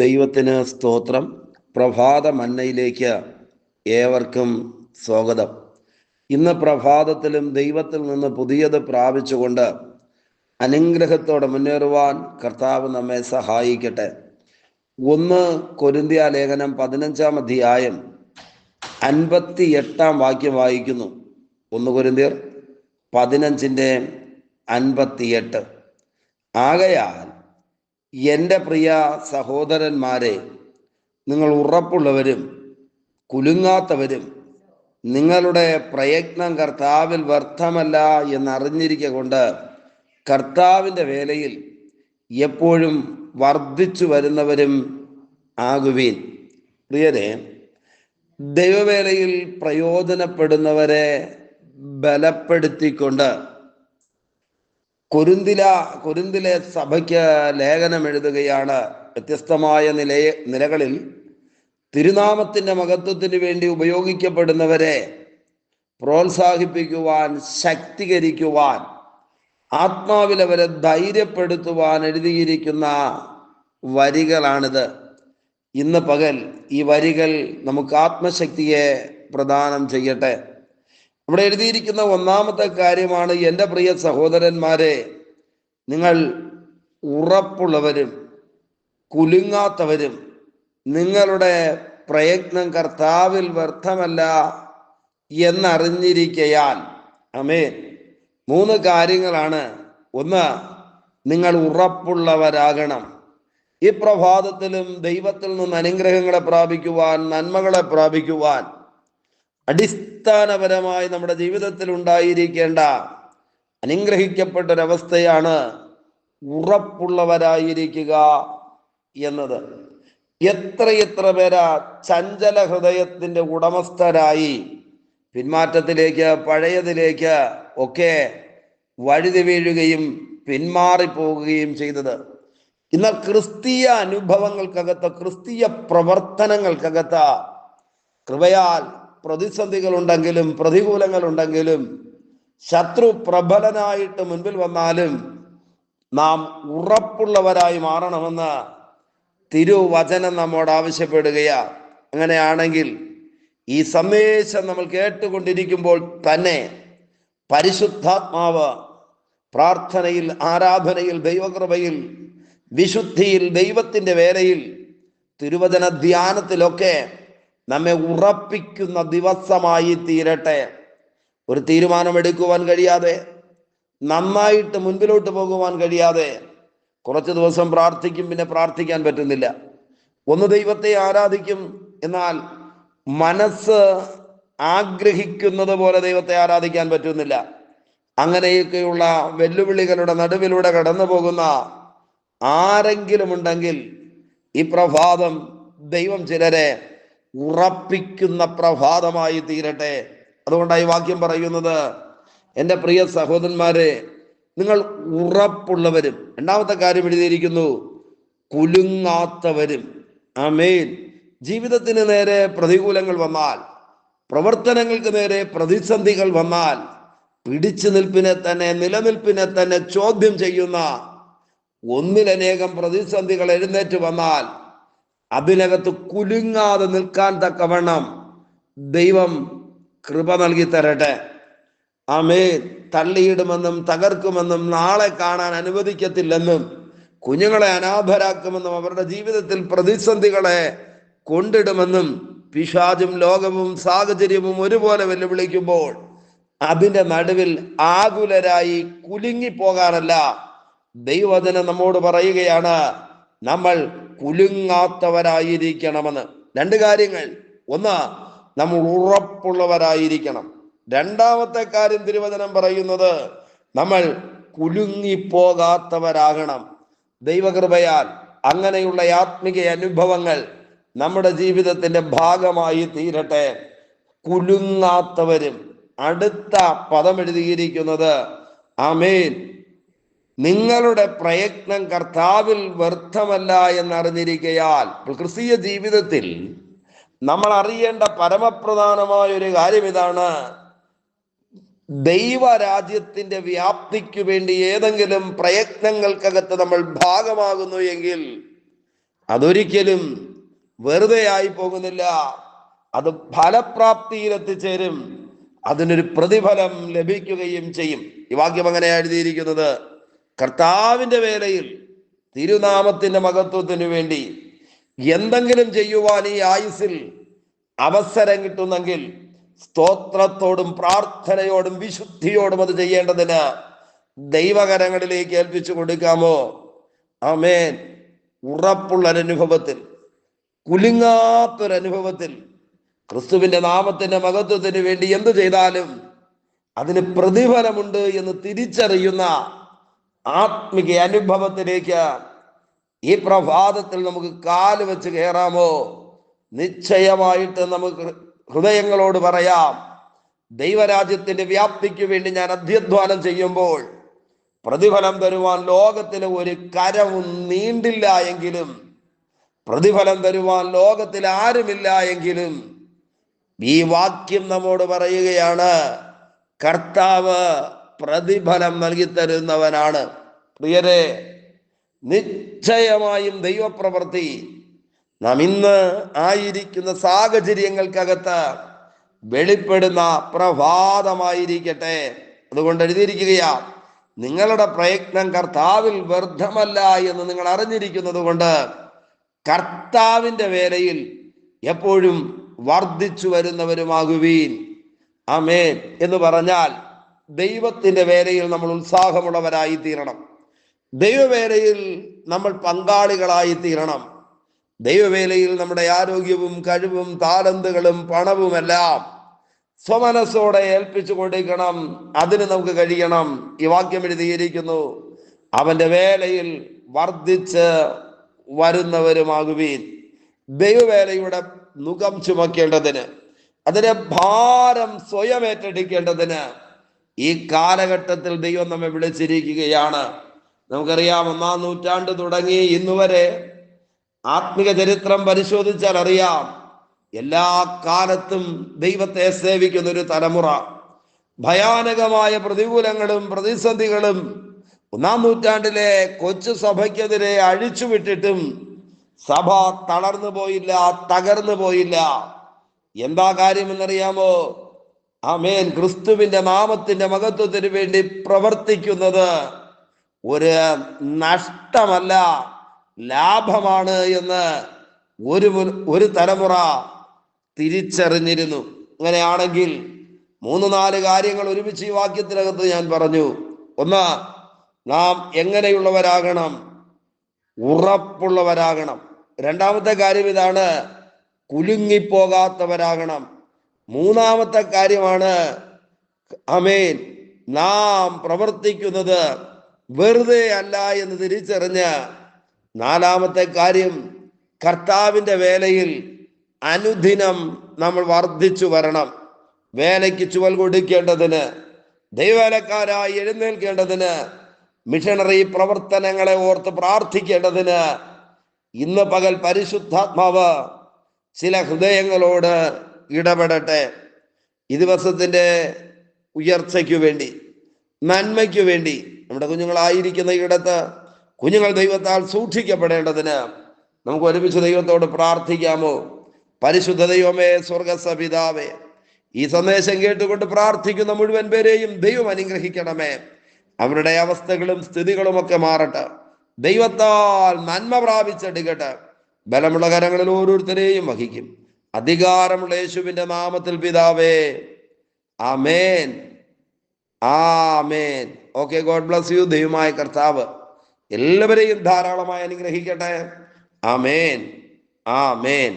ദൈവത്തിന് സ്തോത്രം. പ്രഭാത മന്നയിലേക്ക് ഏവർക്കും സ്വാഗതം. ഇന്ന് പ്രഭാതത്തിലും ദൈവത്തിൽ നിന്ന് പുതിയത് പ്രാപിച്ചുകൊണ്ട് അനുഗ്രഹത്തോടെ മുന്നേറുവാൻ കർത്താവ് നമ്മെ സഹായിക്കട്ടെ. 1 കൊരിന്ത്യ ലേഖനം 15-ാം അധ്യായം 58-ാം വാക്യം വായിക്കുന്നു. 1 കൊരിന്ത്യർ 15-58. ആകയാൽ എൻ്റെ പ്രിയ സഹോദരന്മാരെ, നിങ്ങൾ ഉറപ്പുള്ളവരും കുലുങ്ങാത്തവരും നിങ്ങളുടെ പ്രയത്നം കർത്താവിൽ വ്യർത്ഥമല്ല എന്നറിഞ്ഞിരിക്കൊണ്ട് കർത്താവിൻ്റെ വേലയിൽ എപ്പോഴും വർദ്ധിച്ചു വരുന്നവരും ആകുവീൻ. പ്രിയരെ, ദൈവവേലയിൽ പ്രയോജനപ്പെടുന്നവരെ ബലപ്പെടുത്തിക്കൊണ്ട് കൊരിന്തിലെ സഭയ്ക്ക് ലേഖനം എഴുതുകയാണ്. വ്യത്യസ്തമായ നിലകളിൽ തിരുനാമത്തിൻ്റെ മഹത്വത്തിന് വേണ്ടി ഉപയോഗിക്കപ്പെടുന്നവരെ പ്രോത്സാഹിപ്പിക്കുവാൻ, ശക്തീകരിക്കുവാൻ, ആത്മാവിൽ അവരെ ധൈര്യപ്പെടുത്തുവാൻ എഴുതിയിരിക്കുന്ന വരികളാണിത്. ഇന്ന് പകൽ ഈ വരികൾ നമുക്ക് ആത്മശക്തിയെ പ്രദാനം ചെയ്യട്ടെ. ഇവിടെ എഴുതിയിരിക്കുന്ന ഒന്നാമത്തെ കാര്യമാണ്, എൻ്റെ പ്രിയ സഹോദരന്മാരെ, നിങ്ങൾ ഉറപ്പുള്ളവരും കുലുങ്ങാത്തവരും നിങ്ങളുടെ പ്രയത്നം കർത്താവിൽ വ്യർത്ഥമല്ല എന്നറിഞ്ഞിരിക്കയാൽ. ആമേൻ. 3 കാര്യങ്ങളാണ്. 1, നിങ്ങൾ ഉറപ്പുള്ളവരാകണം. ഈ പ്രഭാതത്തിലും ദൈവത്തിൽ നിന്ന് അനുഗ്രഹങ്ങളെ പ്രാപിക്കുവാൻ, നന്മകളെ പ്രാപിക്കുവാൻ അടിസ്ഥാനപരമായി നമ്മുടെ ജീവിതത്തിൽ ഉണ്ടായിരിക്കേണ്ട അനുഗ്രഹിക്കപ്പെട്ടൊരവസ്ഥയാണ് ഉറപ്പുള്ളവരായിരിക്കുക എന്നത്. എത്ര പേരാ ചഞ്ചല ഹൃദയത്തിൻ്റെ ഉടമസ്ഥരായി പിന്മാറ്റത്തിലേക്ക്, പഴയതിലേക്ക് ഒക്കെ വഴുതി വീഴുകയും പിന്മാറിപ്പോവുകയും ചെയ്തത്. ഇന്ന് ക്രിസ്തീയ അനുഭവങ്ങൾക്കകത്ത്, ക്രിസ്തീയ പ്രവർത്തനങ്ങൾക്കകത്ത് കൃപയാൽ പ്രതിസന്ധികളുണ്ടെങ്കിലും പ്രതികൂലങ്ങളുണ്ടെങ്കിലും ശത്രു പ്രബലനായിട്ട് മുൻപിൽ വന്നാലും നാം ഉറപ്പുള്ളവരായി മാറണമെന്ന് തിരുവചനം നമ്മോട് ആവശ്യപ്പെടുകയാണ്. അങ്ങനെയാണെങ്കിൽ ഈ സന്ദേശം നമ്മൾ കേട്ടുകൊണ്ടിരിക്കുമ്പോൾ തന്നെ പരിശുദ്ധാത്മാവ് പ്രാർത്ഥനയിൽ, ആരാധനയിൽ, ദൈവകൃപയിൽ, വിശുദ്ധിയിൽ, ദൈവത്തിൻ്റെ വേലയിൽ, തിരുവചന ധ്യാനത്തിലൊക്കെ നമ്മെ ഉറപ്പിക്കുന്ന ദിവസമായി തീരട്ടെ. ഒരു തീരുമാനമെടുക്കുവാൻ കഴിയാതെ, നന്നായിട്ട് മുൻപിലോട്ട് പോകുവാൻ കഴിയാതെ കുറച്ച് ദിവസം പ്രാർത്ഥിക്കും, പിന്നെ പ്രാർത്ഥിക്കാൻ പറ്റുന്നില്ല. ഒന്ന് ദൈവത്തെ ആരാധിക്കും, എന്നാൽ മനസ്സ് ആഗ്രഹിക്കുന്നത് പോലെ ദൈവത്തെ ആരാധിക്കാൻ പറ്റുന്നില്ല. അങ്ങനെയൊക്കെയുള്ള വെല്ലുവിളികളുടെ നടുവിലൂടെ കടന്നു പോകുന്ന ആരെങ്കിലും ഉണ്ടെങ്കിൽ ഈ പ്രഭാതം ദൈവം ചിലരെ ഉറപ്പിക്കുന്ന പ്രഭാതമായി തീരട്ടെ. അതുകൊണ്ടായി വാക്യം പറയുന്നത്, എൻ്റെ പ്രിയ സഹോദരന്മാരെ, നിങ്ങൾ ഉറപ്പുള്ളവരും. 2ാമത്തെ കാര്യം എഴുതിയിരിക്കുന്നു, കുലുങ്ങാത്തവരും. ആമേൻ. ജീവിതത്തിന് നേരെ പ്രതികൂലങ്ങൾ വന്നാൽ, പ്രവർത്തനങ്ങൾക്ക് നേരെ പ്രതിസന്ധികൾ വന്നാൽ, പിടിച്ചു നിലനിൽപ്പിനെ തന്നെ ചോദ്യം ചെയ്യുന്ന ഒന്നിലനേകം പ്രതിസന്ധികൾ എഴുന്നേറ്റ് വന്നാൽ അതിനകത്ത് കുലുങ്ങാതെ നിൽക്കാൻ തക്കവണ്ണം ദൈവം കൃപ നൽകി തരട്ടെ. ആമേൻ. തള്ളിയിടുമെന്നും തകർക്കുമെന്നും നാളെ കാണാൻ അനുവദിക്കത്തില്ലെന്നും കുഞ്ഞുങ്ങളെ അനാഥരാക്കുമെന്നും അവരുടെ ജീവിതത്തിൽ പ്രതിസന്ധികളെ കൊണ്ടിടുമെന്നും പിശാചും ലോകവും സാഹചര്യവും ഒരുപോലെ വെല്ലുവിളിക്കുമ്പോൾ അതിൻ്റെ നടുവിൽ ആകുലരായി കുലുങ്ങിപ്പോകാനല്ല ദൈവവചനം നമ്മോട് പറയുകയാണ്, നമ്മൾ കുലുങ്ങാത്തവരായിരിക്കണമെന്ന്. 2 കാര്യങ്ങൾ. 1, നമ്മൾ ഉറപ്പുള്ളവരായിരിക്കണം. 2ാമത്തെ കാര്യം തിരുവചനം പറയുന്നത്, നമ്മൾ കുലുങ്ങിപ്പോകാത്തവരാകണം. ദൈവകൃപയാൽ അങ്ങനെയുള്ള ആത്മിക അനുഭവങ്ങൾ നമ്മുടെ ജീവിതത്തിന്റെ ഭാഗമായി തീരട്ടെ. കുലുങ്ങാത്തവരും. അടുത്ത പദം എഴുതിയിരിക്കുന്നത്, ആമേൻ, നിങ്ങളുടെ പ്രയത്നം കർത്താവിൽ വ്യർത്ഥമല്ല എന്നറിഞ്ഞിരിക്കയാൽ. ക്രിസ്തീയ ജീവിതത്തിൽ നമ്മൾ അറിയേണ്ട പരമപ്രധാനമായ ഒരു കാര്യം ഇതാണ്, ദൈവരാജ്യത്തിന്റെ വ്യാപ്തിക്ക് വേണ്ടി ഏതെങ്കിലും പ്രയത്നങ്ങൾക്കകത്ത് നമ്മൾ ഭാഗമാകുന്നു എങ്കിൽ അതൊരിക്കലും വെറുതെ ആയി പോകുന്നില്ല. അത് ഫലപ്രാപ്തിയിൽ എത്തിച്ചേരും. അതിനൊരു പ്രതിഫലം ലഭിക്കുകയും ചെയ്യും. ഈ വാക്യം അങ്ങനെ എഴുതിയിരിക്കുന്നത്. കർത്താവിന്റെ വേലയിൽ തിരുനാമത്തിന്റെ മഹത്വത്തിനു വേണ്ടി എന്തെങ്കിലും ചെയ്യുവാൻ ഈ ആയുസ്സിൽ അവസരം കിട്ടുന്നെങ്കിൽ സ്തോത്രത്തോടും പ്രാർത്ഥനയോടും വിശുദ്ധിയോടും അത് ചെയ്യേണ്ടതിന് ദൈവകരങ്ങളിലേക്ക് ഏൽപ്പിച്ചു കൊടുക്കാമോ? ആമേൻ. ഉറപ്പുള്ളൊരനുഭവത്തിൽ, കുലുങ്ങാത്തൊരനുഭവത്തിൽ ക്രിസ്തുവിന്റെ നാമത്തിന്റെ മഹത്വത്തിന് വേണ്ടി എന്തു ചെയ്താലും അതിന് പ്രതിഫലമുണ്ട് എന്ന് തിരിച്ചറിയുന്ന ആത്മിക അനുഭവത്തിലേക്ക് ഈ പ്രഭാതത്തിൽ നമുക്ക് കാല് വെച്ച് കയറാമോ? നിശ്ചയമായിട്ട് നമുക്ക് ഹൃദയങ്ങളോട് പറയാം, ദൈവരാജ്യത്തിന്റെ വ്യാപ്തിക്ക് വേണ്ടി ഞാൻ അധ്യധ്വാനം ചെയ്യുമ്പോൾ പ്രതിഫലം തരുവാൻ ലോകത്തിന് ഒരു കരവും നീണ്ടില്ല എങ്കിലും, പ്രതിഫലം തരുവാൻ ലോകത്തിൽ ആരുമില്ല എങ്കിലും, ഈ വാക്യം നമ്മോട് പറയുകയാണ്, കർത്താവ് പ്രതിഫലം നൽകി തരുന്നവനാണ്. പ്രിയരെ, നിശ്ചയമായും ദൈവപ്രവൃത്തി നാം ഇന്ന് ആയിരിക്കുന്ന സാഹചര്യങ്ങൾക്കകത്ത് വെളിപ്പെടുന്ന പ്രഭാതമായിരിക്കട്ടെ. അതുകൊണ്ട് എഴുതിയിരിക്കുകയാ, നിങ്ങളുടെ പ്രയത്നം കർത്താവിൽ വ്യർത്ഥമല്ല എന്ന് നിങ്ങൾ അറിഞ്ഞിരിക്കുന്നത് കൊണ്ട് കർത്താവിന്റെ വേലയിൽ എപ്പോഴും വർദ്ധിച്ചു വരുന്നവരുമാകുവീൻ. ആമേൻ. എന്ന് പറഞ്ഞാൽ ദൈവത്തിന്റെ വേലയിൽ നമ്മൾ ഉത്സാഹമുള്ളവരായി തീരണം. ദൈവവേലയിൽ നമ്മൾ പങ്കാളികളായി തീരണം. ദൈവവേലയിൽ നമ്മുടെ ആരോഗ്യവും കഴിവും താലന്തുകളും പണവുമെല്ലാം സ്വമനസ്സോടെ ഏൽപ്പിച്ചു കൊടുക്കണം. അതിന് നമുക്ക് കഴിയണം. ഈ വാക്യം എഴുതിയിരിക്കുന്നു, അവന്റെ വേലയിൽ വർദ്ധിച്ച് വരുന്നവരുമാകുവീൻ. ദൈവവേലയുടെ മുഖം ചുമക്കേണ്ടതിന്, അതിന്റെ ഭാരം സ്വയം ഏറ്റെടുക്കേണ്ടതിന് ഈ കാലഘട്ടത്തിൽ ദൈവം നമ്മെ വിളിച്ചിരിക്കുകയാണ്. നമുക്കറിയാം, 1-ാം നൂറ്റാണ്ട് തുടങ്ങി ഇന്നുവരെ ആത്മിക ചരിത്രം പരിശോധിച്ചാൽ അറിയാം, എല്ലാ കാലത്തും ദൈവത്തെ സേവിക്കുന്ന ഒരു തലമുറ. ഭയാനകമായ പ്രതികൂലങ്ങളും പ്രതിസന്ധികളും 1-ാം നൂറ്റാണ്ടിലെ കൊച്ചു സഭയ്ക്കെതിരെ അഴിച്ചുവിട്ടിട്ടും സഭ തളർന്നു പോയില്ല, തകർന്നു പോയില്ല. എന്താ കാര്യമെന്നറിയാമോ? ആമേൻ. ക്രിസ്തുവിന്റെ നാമത്തിന്റെ മഹത്വത്തിന് വേണ്ടി പ്രവർത്തിക്കുന്നത് ഒരു നഷ്ടമല്ല, ലാഭമാണ് എന്ന് ഒരു തലമുറ തിരിച്ചറിഞ്ഞിരുന്നു. അങ്ങനെയാണെങ്കിൽ 3-4 കാര്യങ്ങൾ ഒരുമിച്ച് ഈ വാക്യത്തിനകത്ത് ഞാൻ പറഞ്ഞു. ഒന്ന്, നാം എങ്ങനെയുള്ളവരാകണം? ഉറപ്പുള്ളവരാകണം. രണ്ടാമത്തെ കാര്യം ഇതാണ്, കുലുങ്ങിപ്പോകാത്തവരാകണം. മൂന്നാമത്തെ കാര്യമാണ്, ആമേൻ, നാം പ്രവർത്തിക്കുന്നത് വെറുതെ അല്ല എന്ന് തിരിച്ചറിഞ്ഞ്, നാലാമത്തെ കാര്യം, കർത്താവിന്റെ വേലയിൽ അനുദിനം നമ്മൾ വർദ്ധിച്ചു വരണം. വേലയ്ക്ക് ചുവൽ കൊടുക്കേണ്ടതിന്, ദൈവവേലക്കാരായി എഴുന്നേൽക്കേണ്ടതിന്, മിഷണറി പ്രവർത്തനങ്ങളെ ഓർത്ത് പ്രാർത്ഥിക്കേണ്ടതിന് ഇന്ന് പകൽ പരിശുദ്ധാത്മാവ് ചില ഹൃദയങ്ങളോട് ഇടപെടട്ടെ. ഈ ദിവസത്തിന്റെ ഉയർച്ചയ്ക്കു വേണ്ടി, നന്മയ്ക്കു വേണ്ടി, നമ്മുടെ കുഞ്ഞുങ്ങളായിരിക്കുന്ന ഇടത്ത് കുഞ്ഞുങ്ങൾ ദൈവത്താൽ സൂക്ഷിക്കപ്പെടേണ്ടതിന് നമുക്ക് ഒരുമിച്ച് ദൈവത്തോട് പ്രാർത്ഥിക്കാമോ? പരിശുദ്ധ ദൈവമേ, സ്വർഗസപിതാവേ, ഈ സന്ദേശം കേട്ടുകൊണ്ട് പ്രാർത്ഥിക്കുന്ന മുഴുവൻ പേരെയും ദൈവം അനുഗ്രഹിക്കണമേ. അവരുടെ അവസ്ഥകളും സ്ഥിതികളും ഒക്കെ മാറട്ടെ. ദൈവത്താൽ നന്മ പ്രാപിച്ചെടുക്കട്ടെ. ബലമുള്ള കരങ്ങളിൽ ഓരോരുത്തരെയും വഹിക്കും. അധികാരമുള്ള യേശുവിന്റെ നാമത്തിൽ പിതാവേ, ആമേൻ, ആമേൻ. Okay, God bless you. ദൈവമായ കർത്താവ് എല്ലാവരെയും ധാരാളമായി അനുഗ്രഹിക്കട്ടെ. ആമേൻ, ആമേൻ.